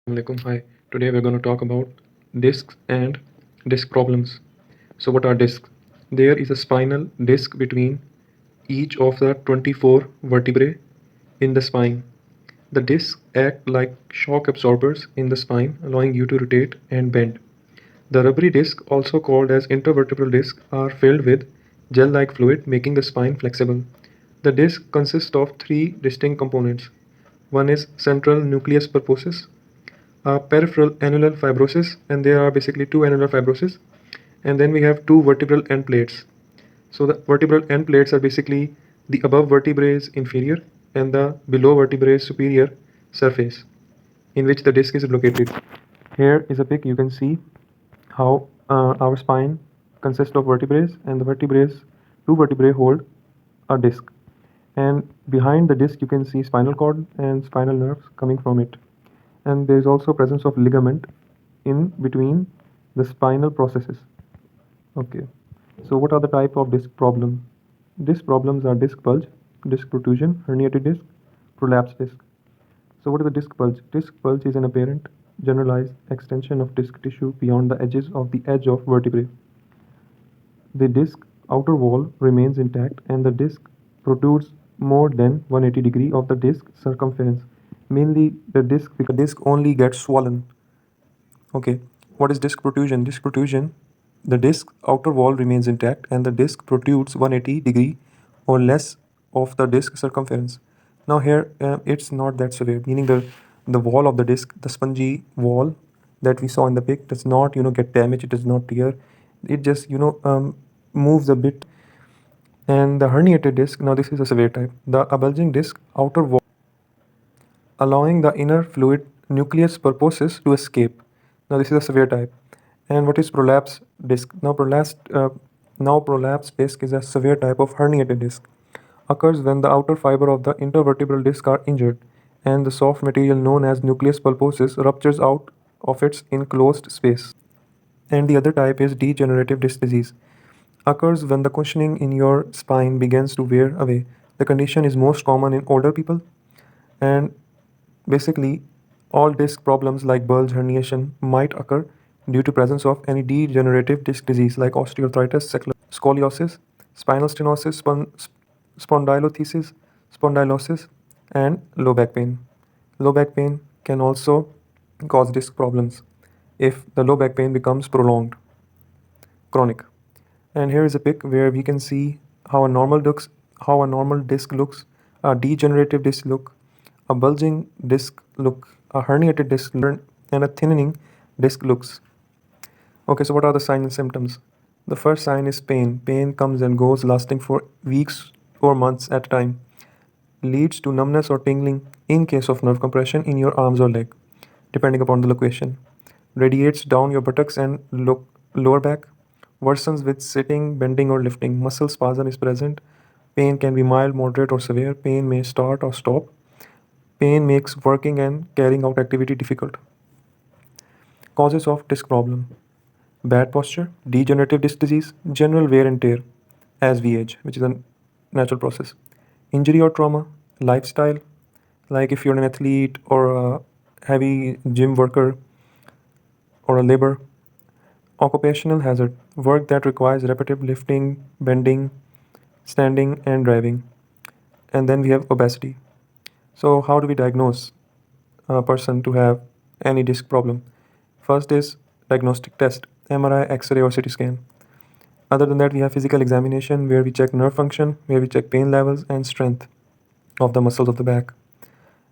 Assalamualaikum. Hi. Today we're going to talk about discs and disc problems. So, what are discs? There is a spinal disc between each of the 24 vertebrae in the spine. The discs act like shock absorbers in the spine, allowing you to rotate and bend. The rubbery discs, also called as intervertebral discs, are filled with gel-like fluid, making the spine flexible. The disc consists of three distinct components. One is central nucleus pulposus, peripheral annular fibrosis, and there are basically two annular fibroses, and then we have two vertebral end plates. So the vertebral end plates are basically the above vertebrae inferior and the below vertebrae superior surface in which the disc is located. Here is a pic. You can see how our spine consists of vertebrae, and the vertebrae, two vertebrae hold a disc, and behind the disc you can see spinal cord and spinal nerves coming from it, and there is also presence of ligament in between the spinal processes. Okay, so what are the type of disc problem? Disc problems are disc bulge, disc protrusion, herniated disc, prolapsed disc. So what is a disc bulge? Disc bulge is an apparent generalized extension of disc tissue beyond the edges of the edge of vertebrae. The disc outer wall remains intact and the disc protrudes more than 180 degree of the disc circumference. Mainly the disc because the disc only gets swollen. Okay, what is disc protrusion? Disc protrusion, the disc outer wall remains intact and the disc protrudes 180 degree or less of the disc circumference. Now here it's not that severe, meaning the wall of the disc, the spongy wall that we saw in the pic, does not get damaged. It does not tear. It just moves a bit. And the herniated disc, now this is a severe type. The bulging disc outer wall allowing the inner fluid nucleus pulposus to escape. Now this is a severe type. And what is prolapse disc? Now prolapse disc is a severe type of herniated disc. Occurs when the outer fiber of the intervertebral disc are injured and the soft material known as nucleus pulposus ruptures out of its enclosed space. And the other type is degenerative disc disease. Occurs when the cushioning in your spine begins to wear away. The condition is most common in older people, and basically all disc problems like bulge herniation might occur due to presence of any degenerative disc disease like osteoarthritis, scoliosis, spinal stenosis, spondylosis, and low back pain. Low back pain can also cause disc problems if the low back pain becomes prolonged, chronic. And here is a pic where we can see how a normal disc looks, a degenerative disc look, a bulging disc look, a herniated disc look, and a thinning disc looks. Okay, so what are the signs and symptoms? The first sign is pain. Pain comes and goes, lasting for weeks or months at a time. Leads to numbness or tingling in case of nerve compression in your arms or leg, depending upon the location. Radiates down your buttocks and lower back. Worsens with sitting, bending, or lifting. Muscle spasm is present. Pain can be mild, moderate, or severe. Pain may start or stop. Pain makes working and carrying out activity difficult. Causes of disc problem: bad posture, degenerative disc disease, general wear and tear as we age, which is a natural process. Injury or trauma, lifestyle, like if you're an athlete or a heavy gym worker or a labor. Occupational hazard, work that requires repetitive lifting, bending, standing, and driving. And then we have obesity. So, how do we diagnose a person to have any disc problem? First is diagnostic test, MRI, X-ray, or CT scan. Other than that, we have physical examination where we check nerve function, where we check pain levels and strength of the muscles of the back.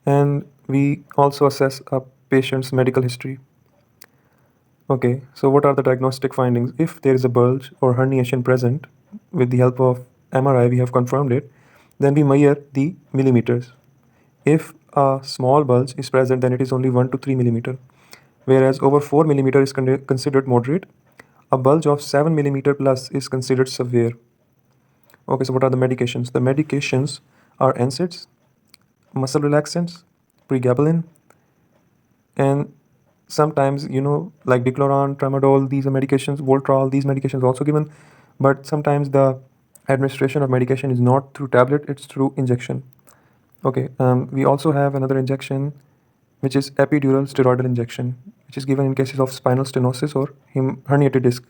And we also assess a patient's medical history. Okay, so what are the diagnostic findings? If there is a bulge or herniation present, with the help of MRI, we have confirmed it, then we measure the millimeters. If a small bulge is present, then it is only 1 to 3 millimeter, whereas over 4 millimeter is considered moderate. A bulge of 7 millimeter plus is considered severe. Okay, so what are the medications? The medications are NSAIDs, muscle relaxants, pregabalin, and sometimes like Dicloran, Tramadol, these are medications, Voltral, these medications are also given, but sometimes the administration of medication is not through tablet, it's through injection. Okay, we also have another injection which is epidural steroidal injection, which is given in cases of spinal stenosis or herniated disc.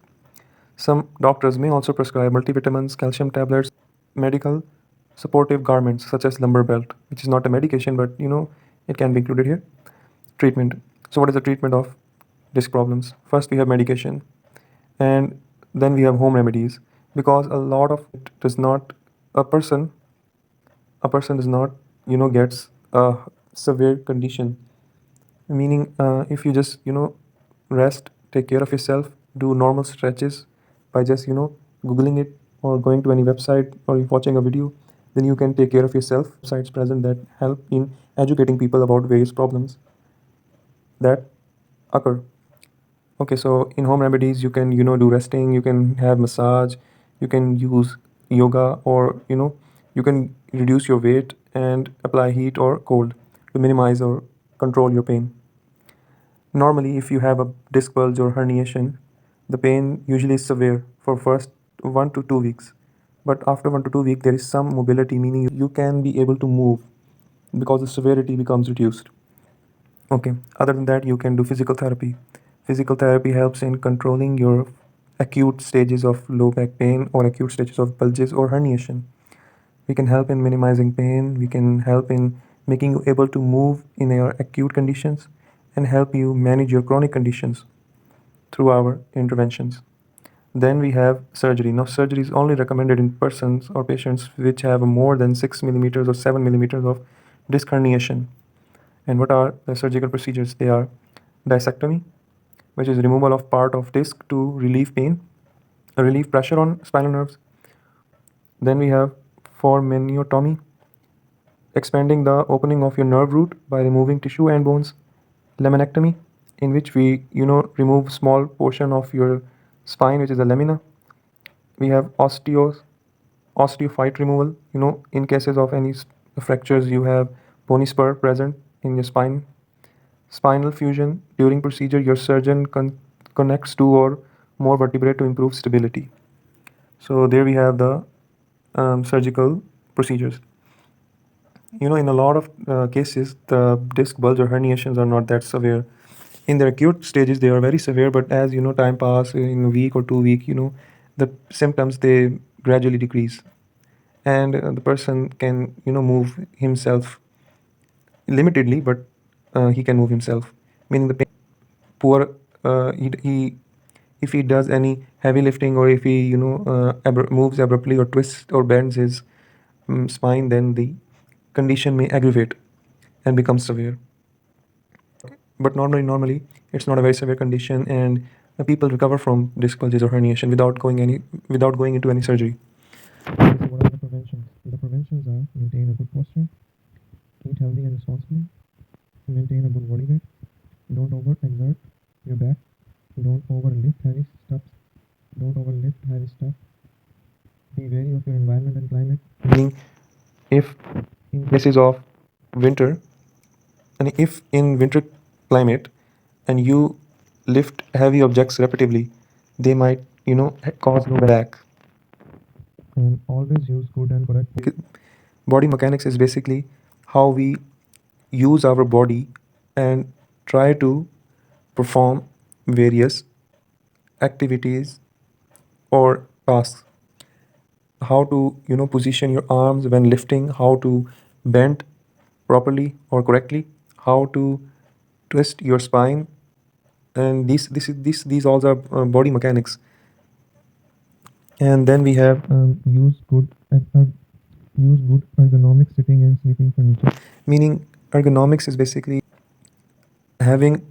Some doctors may also prescribe multivitamins, calcium tablets, medical supportive garments such as lumbar belt, which is not a medication, but it can be included here. Treatment. So, what is the treatment of disc problems? First, we have medication, and then we have home remedies, because a lot of it does not a person does not gets a severe condition, meaning if you just rest, take care of yourself, do normal stretches by just googling it or going to any website or watching a video, then you can take care of yourself. Sites present that help in educating people about various problems that occur. Okay, so in home remedies, you can do resting, you can have massage, you can use yoga, or you can reduce your weight and apply heat or cold to minimize or control your pain. Normally, if you have a disc bulge or herniation, the pain usually is severe for first 1 to 2 weeks. But after 1 to 2 weeks, there is some mobility, meaning you can be able to move because the severity becomes reduced. Okay, other than that, you can do physical therapy. Physical therapy helps in controlling your acute stages of low back pain or acute stages of bulges or herniation. We can help in minimizing pain, we can help in making you able to move in your acute conditions, and help you manage your chronic conditions through our interventions. Then we have surgery. Now, surgery is only recommended in persons or patients which have more than 6 millimeters or 7 millimeters of disc herniation. And what are the surgical procedures? They are dissectomy, which is removal of part of disc to relieve pain, relieve pressure on spinal nerves. Then we have foraminiotomy, expanding the opening of your nerve root by removing tissue and bones. Laminectomy, in which we remove small portion of your spine, which is the lamina. We have osteophyte removal, in cases of any fractures, you have bony spur present in your spine. Spinal fusion, during procedure your surgeon connects two or more vertebrae to improve stability. So there we have the surgical procedures. In a lot of cases, the disc bulge or herniations are not that severe. In the acute stages, they are very severe, but as time pass in a week or 2 week, the symptoms they gradually decrease, and the person can move himself limitedly, but he can move himself. Meaning the pain, poor he if he does any heavy lifting, or if he moves abruptly or twists or bends his spine, then the condition may aggravate and become severe. But normally it's not a very severe condition, and the people recover from disc bulges or herniation without going into any surgery. So what are the preventions? The preventions are: maintain a good posture, eat healthy and responsibly, maintain a good body weight, don't overexert your back, don't overlift heavy stuff, be wary of your environment and climate. Meaning, if in cases of winter, and if in winter climate, and you lift heavy objects repetitively, they might cause low back. And always use good and correct. Body mechanics is basically how we use our body and try to perform various activities or tasks. How to position your arms when lifting, how to bend properly or correctly, how to twist your spine, and these all are body mechanics. And then we have use good ergonomic sitting and sleeping furniture. Meaning, ergonomics is basically having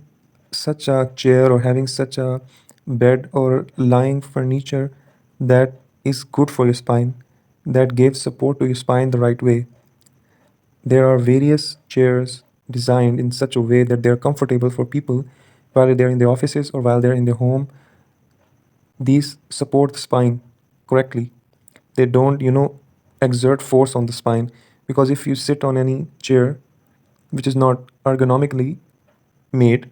such a chair or having such a bed or lying furniture that is good for your spine, that gives support to your spine the right way. There are various chairs designed in such a way that they are comfortable for people while they're in their offices or while they're in their home. These support the spine correctly. They don't exert force on the spine, because if you sit on any chair which is not ergonomically made,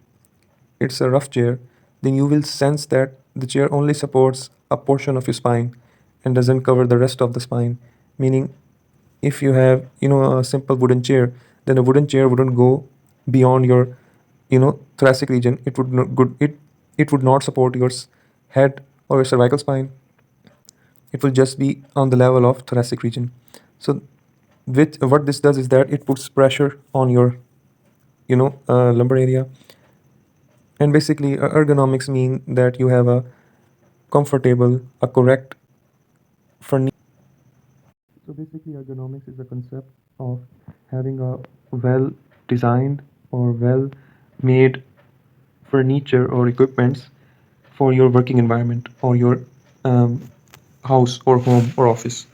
it's a rough chair, then you will sense that the chair only supports a portion of your spine and doesn't cover the rest of the spine. Meaning, if you have a simple wooden chair, then a wooden chair wouldn't go beyond your thoracic region, it would not support your head or your cervical spine. It will just be on the level of thoracic region. So with what this does is that it puts pressure on your lumbar area. And basically ergonomics mean that you have a comfortable, a correct furniture. So basically ergonomics is the concept of having a well designed or well made furniture or equipments for your working environment or your um, house or home or office.